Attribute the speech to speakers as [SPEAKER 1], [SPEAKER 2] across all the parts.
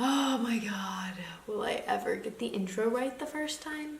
[SPEAKER 1] Oh my god, will I ever get the intro right the first time?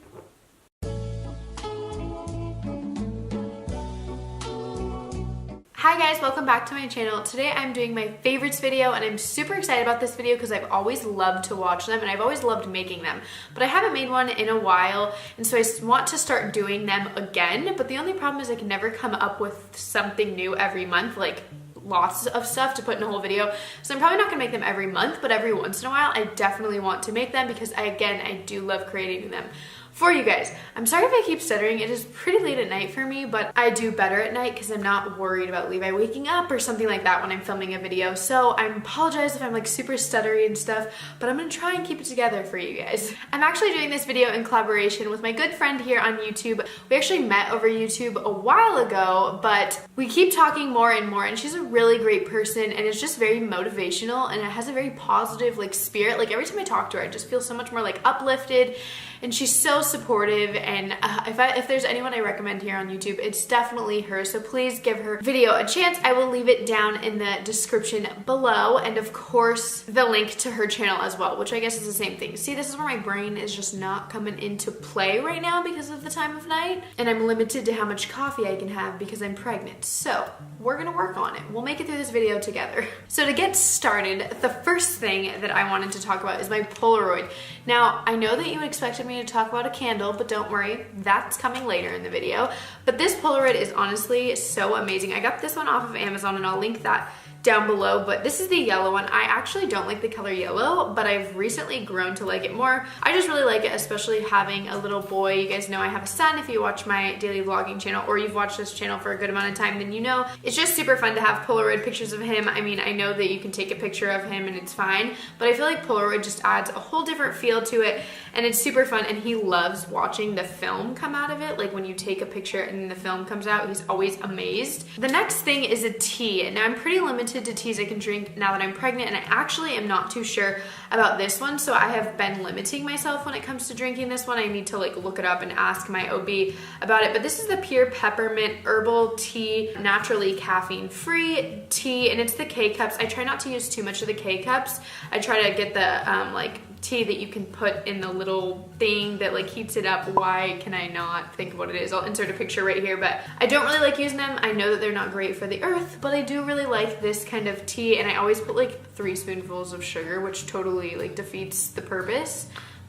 [SPEAKER 1] Hi guys, welcome back to my channel. Today I'm doing my favorites video and I'm super excited about this video because I've always loved to watch them and I've always loved making them. But I haven't made one in a while and so I want to start doing them again. But the only problem is I can never come up with something new every month, like lots of stuff to put in a whole video. So I'm probably not gonna make them every month, but every once in a while I definitely want to make them because I do love creating them for you guys. I'm sorry if I keep stuttering. It is pretty late at night for me, but I do better at night because I'm not worried about Levi waking up or something like that when I'm filming a video. So I apologize if I'm like super stuttery and stuff, but I'm gonna try and keep it together for you guys. I'm actually doing this video in collaboration with my good friend here on YouTube. We actually met over YouTube a while ago, but we keep talking more and more, and she's a really great person and it's just very motivational and it has a very positive like spirit. Like every time I talk to her, I just feel so much more like uplifted, and she's so supportive. And if there's anyone I recommend here on YouTube, it's definitely her. So please give her video a chance. I will leave it down in the description below, and of course the link to her channel as well, which I guess is the same thing. See, this is where my brain is just not coming into play right now because of the time of night, and I'm limited to how much coffee I can have because I'm pregnant. So we're gonna work on it. We'll make it through this video together. So to get started, the first thing that I wanted to talk about is my Polaroid. Now, I know that you expected me to talk about a candle, but don't worry, that's coming later in the video. But this Polaroid is honestly so amazing. I got this one off of Amazon and I'll link that down below, but this is the yellow one. I actually don't like the color yellow, but I've recently grown to like it more. I just really like it, especially having a little boy. You guys know I have a son. If you watch my daily vlogging channel or you've watched this channel for a good amount of time, then you know it's just super fun to have Polaroid pictures of him. I mean, I know that you can take a picture of him and it's fine, but I feel like Polaroid just adds a whole different feel to it and it's super fun, and he loves watching the film come out of it. Like when you take a picture and the film comes out, he's always amazed. The next thing is a tea. Now I'm pretty limited to teas I can drink now that I'm pregnant, and I actually am not too sure about this one, so I have been limiting myself when it comes to drinking this one. I need to like look it up and ask my OB about it, but this is the Pure Peppermint Herbal Tea, naturally caffeine-free tea, and it's the K-Cups. I try not to use too much of the K-Cups. I try to get the like tea that you can put in the little thing that like heats it up. Why can I not think of what it is? I'll insert a picture right here, but I don't really like using them. I know that they're not great for the earth, but I do really like this kind of tea, and I always put like 3 spoonfuls of sugar, which totally like defeats the purpose,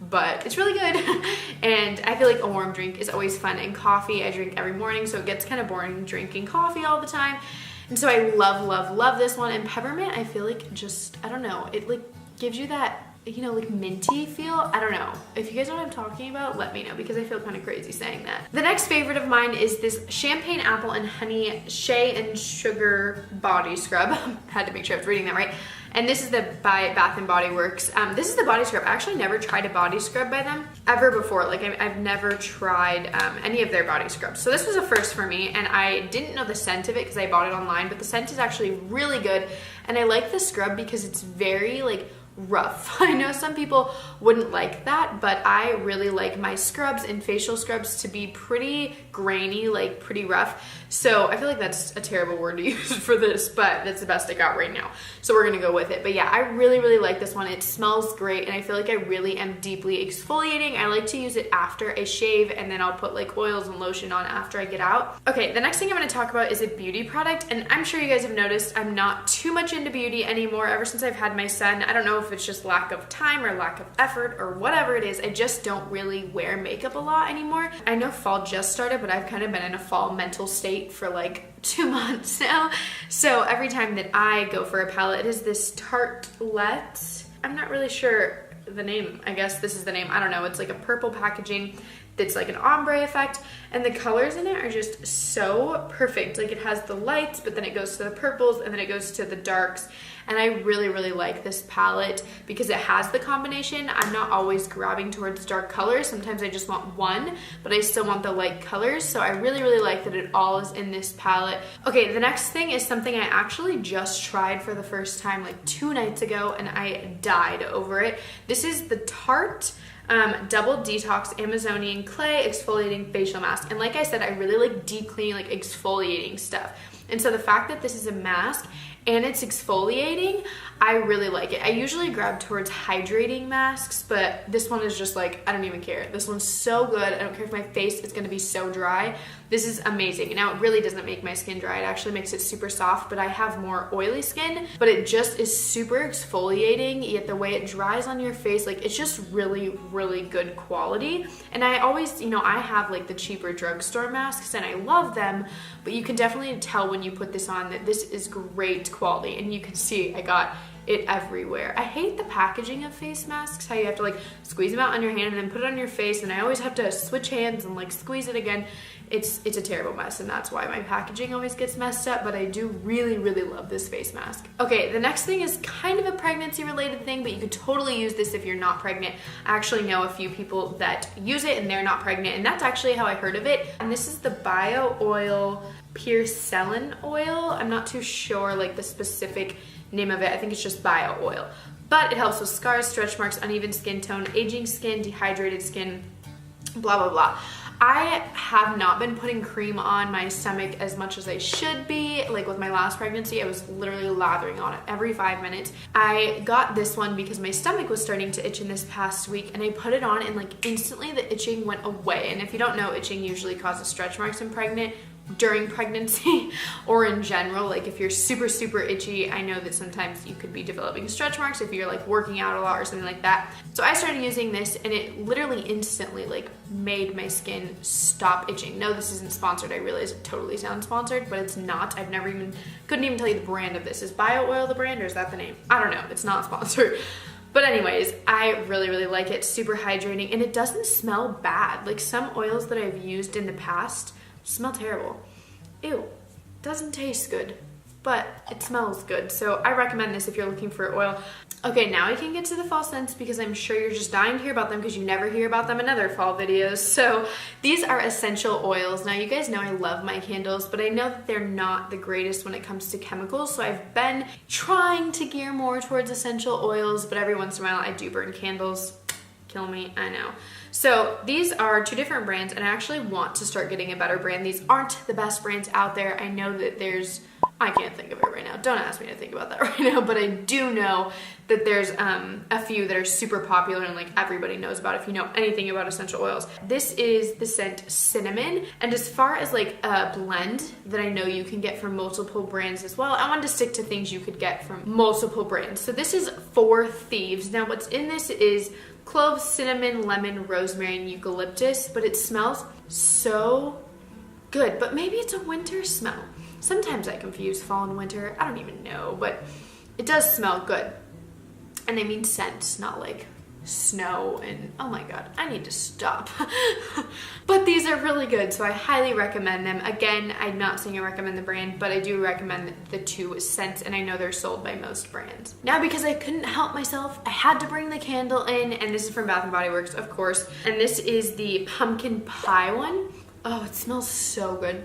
[SPEAKER 1] but it's really good. And I feel like a warm drink is always fun, and coffee I drink every morning, so it gets kind of boring drinking coffee all the time. And so I love this one. And peppermint, I feel like just, I don't know, it like gives you that, you know, like minty feel. I don't know. If you guys know what I'm talking about, let me know because I feel kind of crazy saying that. The next favorite of mine is this Champagne Apple and Honey Shea and Sugar Body Scrub. Had to make sure I was reading that right. And this is the by Bath & Body Works. This is the body scrub. I actually never tried a body scrub by them ever before. Like I've never tried any of their body scrubs. So this was a first for me, and I didn't know the scent of it because I bought it online, but the scent is actually really good. And I like the scrub because it's very like rough. I know some people wouldn't like that, but I really like my scrubs and facial scrubs to be pretty grainy, like pretty rough. So I feel like that's a terrible word to use for this, but that's the best I got right now. So we're gonna go with it. But yeah, I really like this one. It smells great, and I feel like I really am deeply exfoliating. I like to use it after I shave, and then I'll put like oils and lotion on after I get out. Okay, the next thing I'm gonna talk about is a beauty product, and I'm sure you guys have noticed I'm not too much into beauty anymore ever since I've had my son. I don't know if it's just lack of time or lack of effort or whatever it is. I just don't really wear makeup a lot anymore. I know fall just started, but I've kind of been in a fall mental state for like 2 months now. So every time that I go for a palette, it is this Tartelette. I'm not really sure the name. I guess this is the name. I don't know. It's like a purple packaging that's like an ombre effect, and the colors in it are just so perfect. Like it has the lights, but then it goes to the purples, and then it goes to the darks. And I really like this palette because it has the combination. I'm not always grabbing towards dark colors. Sometimes I just want one, but I still want the light colors. So I really like that it all is in this palette. Okay, the next thing is something I actually just tried for the first time like 2 nights ago, and I died over it. This is the Tarte Double Detox Amazonian Clay Exfoliating Facial Mask. And like I said, I really like deep cleaning, like exfoliating stuff. And so the fact that this is a mask and it's exfoliating, I really like it. I usually grab towards hydrating masks, but this one is just like, I don't even care. This one's so good. I don't care if my face is gonna be so dry. This is amazing. Now, it really doesn't make my skin dry. It actually makes it super soft, but I have more oily skin, but it just is super exfoliating, yet the way it dries on your face, like it's just really, really good quality. And I always, you know, I have like the cheaper drugstore masks and I love them, but you can definitely tell when you put this on that this is great quality. And you can see I got it everywhere. I hate the packaging of face masks, how you have to like squeeze them out on your hand and then put it on your face, and I always have to switch hands and like squeeze it again. It's a terrible mess, and that's why my packaging always gets messed up, but I do really, really love this face mask. Okay, the next thing is kind of a pregnancy related thing, but you could totally use this if you're not pregnant. I actually know a few people that use it and they're not pregnant, and that's actually how I heard of it. And this is the Bio Oil Purcellin Oil. I'm not too sure like the specific name of it. I think it's just Bio Oil, but it helps with scars, stretch marks, uneven skin tone, aging skin, dehydrated skin, blah, blah, blah. I have not been putting cream on my stomach as much as I should be. Like with my last pregnancy, I was literally lathering on it every 5 minutes. I got this one because my stomach was starting to itch in this past week, and I put it on and like instantly the itching went away. And if you don't know, itching usually causes stretch marks during pregnancy or in general. Like if you're super, super itchy, I know that sometimes you could be developing stretch marks if you're like working out a lot or something like that. So I started using this and it literally instantly like made my skin stop itching. No, this isn't sponsored. I realize it totally sounds sponsored, but it's not. Couldn't even tell you the brand of this. Is Bio Oil the brand or is that the name? I don't know. It's not sponsored. But anyways, I really, really like it. Super hydrating, and it doesn't smell bad. Like some oils that I've used in the past smell terrible. Ew, doesn't taste good, but it smells good. So I recommend this if you're looking for oil. Okay, now I can get to the fall scents because I'm sure you're just dying to hear about them because you never hear about them in other fall videos. So these are essential oils. Now you guys know I love my candles, but I know that they're not the greatest when it comes to chemicals. So I've been trying to gear more towards essential oils, but every once in a while I do burn candles. Kill me, I know. So these are two different brands, and I actually want to start getting a better brand. These aren't the best brands out there. I know that I can't think of it right now. Don't ask me to think about that right now, but I do know that there's a few that are super popular and like everybody knows about if you know anything about essential oils. This is the scent Cinnamon, and as far as like a blend that I know you can get from multiple brands as well, I wanted to stick to things you could get from multiple brands. So this is Four Thieves. Now what's in this is cloves, cinnamon, lemon, rosemary, and eucalyptus, but it smells so good. But maybe it's a winter smell. Sometimes I confuse fall and winter. I don't even know, but it does smell good. And I mean scent, not like snow and oh my god, I need to stop. But these are really good, so I highly recommend them. Again, I'm not saying I recommend the brand, but I do recommend the two scents, and I know they're sold by most brands. Now, because I couldn't help myself, I had to bring the candle in, and this is from Bath & Body Works, of course, and this is the pumpkin pie one. Oh, it smells so good.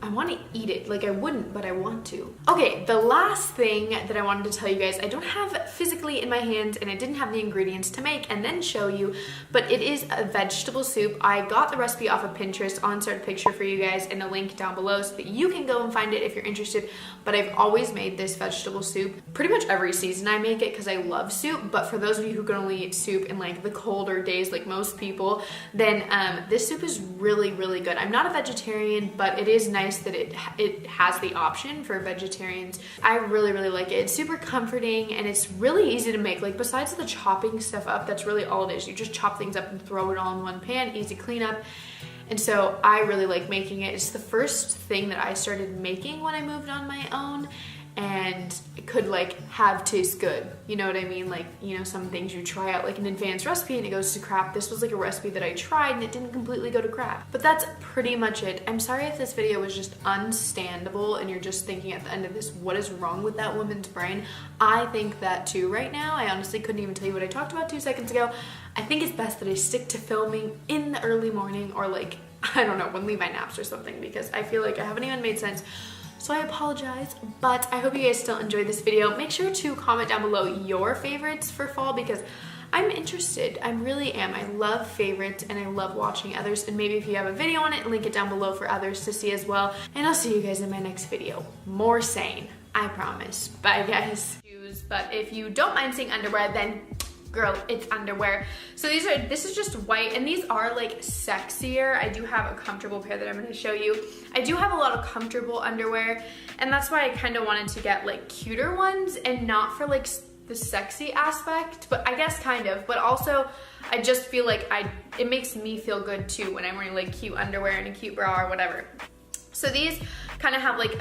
[SPEAKER 1] I want to eat it. Like I wouldn't, but I want to. Okay, the last thing that I wanted to tell you guys, I don't have physically in my hands and I didn't have the ingredients to make and then show you, but it is a vegetable soup. I got the recipe off of Pinterest. I'll insert a picture for you guys and a link down below so that you can go and find it if you're interested. But I've always made this vegetable soup. Pretty much every season I make it because I love soup, but for those of you who can only eat soup in like the colder days like most people, then this soup is really, really good. I'm not a vegetarian, but it is nice that it has the option for vegetarians. I really, really like it. It's super comforting and it's really easy to make. Like besides the chopping stuff up, that's really all it is. You just chop things up and throw it all in one pan, easy cleanup. And so I really like making it. It's the first thing that I started making when I moved on my own, and it could like taste good. You know what I mean? Like, you know, some things you try out like an advanced recipe and it goes to crap. This was like a recipe that I tried and it didn't completely go to crap. But that's pretty much it. I'm sorry if this video was just unstandable and you're just thinking at the end of this, what is wrong with that woman's brain? I think that too right now. I honestly couldn't even tell you what I talked about 2 seconds ago. I think it's best that I stick to filming in the early morning or like, I don't know, when Levi naps or something, because I feel like I haven't even made sense So I apologize, but I hope you guys still enjoyed this video. Make sure to comment down below your favorites for fall because I'm interested. I really am. I love favorites and I love watching others, and maybe if you have a video on it, link it down below for others to see as well. And I'll see you guys in my next video. More sane, I promise. Bye guys. But if you don't mind seeing underwear, then girl, it's underwear. So this is just white, and these are like sexier. I do have a comfortable pair that I'm gonna show you. I do have a lot of comfortable underwear, and that's why I kind of wanted to get like cuter ones and not for like the sexy aspect, but I guess kind of, but also I just feel like it makes me feel good too when I'm wearing like cute underwear and a cute bra or whatever. So these kind of have like